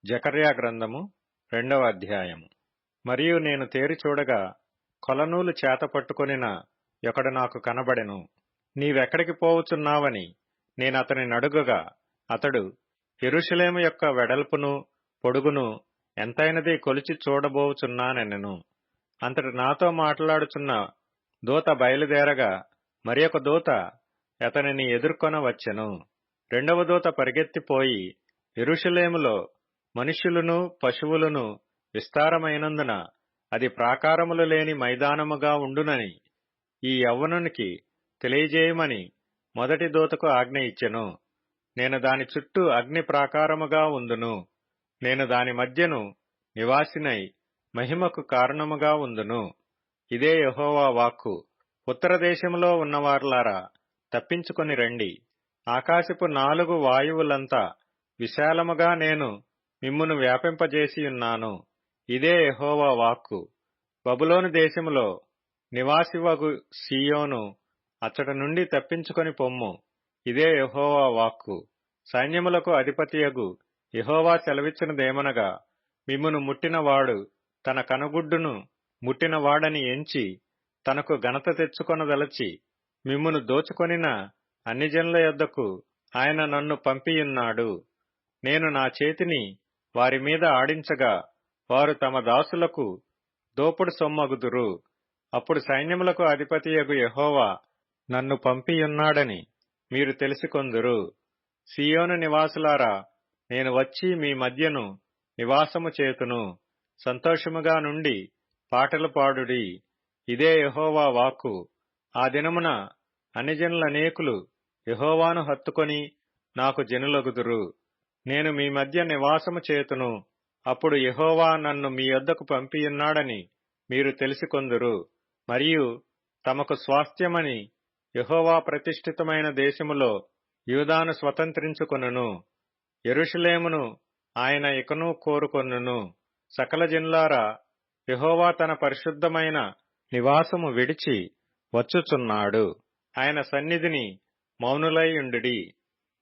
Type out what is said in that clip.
జకర్యా గ్రంథము 2వ అధ్యాయము. మరియు నేను తేరి చూడగా కొలనూలు చేత పట్టుకొనిన ఒకడు నాకు కనబడెను. నీవెక్కడికి పోవుచున్నావని నేనతని నడుగగా అతడు యెరూషలేము యొక్క వెడల్పును పొడుగును ఎంతైనది కొలిచి చూడబోవుచున్నానెనెను. అంతటి నాతో మాట్లాడుచున్న దూత బయలుదేరగా మరి ఒక దూత అతనిని ఎదుర్కొన వచ్చెను. రెండవ దూత పరిగెత్తిపోయి యెరూషలేములో మనుష్యులను పశువులను విస్తారమైనందున అది ప్రాకారములు లేని మైదానముగా ఉండునని ఈ యవ్వనునికి తెలియజేయమని మొదటి దూతకు ఆజ్ఞ ఇచ్చెను. నేను దాని చుట్టూ అగ్ని ప్రాకారముగా ఉందును. నేను దాని మధ్యను నివాసినై మహిమకు కారణముగా ఉందును. ఇదే యెహోవా వాక్కు. ఉత్తర దేశములో ఉన్నవార్లారా, తప్పించుకొని రండి. ఆకాశపు 4 వాయువులంతా విశాలముగా నేను మిమ్మును వ్యాపింపజేసియున్నాను. ఇదే యెహోవా వాక్కు. బబులోను దేశములో నివాసివగు సీయోను, అచ్చట నుండి తప్పించుకొని పొమ్ము. ఇదే యెహోవా వాక్కు. సైన్యములకు అధిపతియగు యెహోవా సెలవిచ్చినదేమనగా, మిమ్మును ముట్టినవాడు తన కనుగుడ్డును ముట్టినవాడని ఎంచి తనకు ఘనత తెచ్చుకొనదలచి మిమ్మును దోచుకొనిన అన్ని జనుల యొద్దకు ఆయన నన్ను పంపియున్నాడు. నేను నా చేతిని వారి మీద ఆడించగా వారు తమ దాసులకు దోపుడు సొమ్మగుదురు. అప్పుడు సైన్యములకు అధిపతియగు యెహోవా నన్ను పంపియున్నాడని మీరు తెలిసికొందురు. సీయోను నివాసులారా, నేను వచ్చి మీ మధ్యను నివాసము చేతును. సంతోషముగా నుండి పాటలు పాడుడి. ఇదే యెహోవా వాక్కు. ఆ దినమున అన్ని జనులనేకులు యెహోవాను హత్తుకొని నాకు జనులగుదురు. నేను మీ మధ్య నివాసము చేతును. అప్పుడు యెహోవా నన్ను మీ యొద్దకు పంపియున్నాడని మీరు తెలిసికొందురు. మరియు తమకు స్వాస్థ్యమని యెహోవా ప్రతిష్ఠితమైన దేశములో యూదాను స్వతంత్రించుకొనును. యెరూషలేమును ఆయన ఇకను కోరుకొనును. సకల జనులారా, యెహోవా తన పరిశుద్ధమైన నివాసము విడిచి వచ్చుచున్నాడు. ఆయన సన్నిధిని మౌనులై ఉండుడి.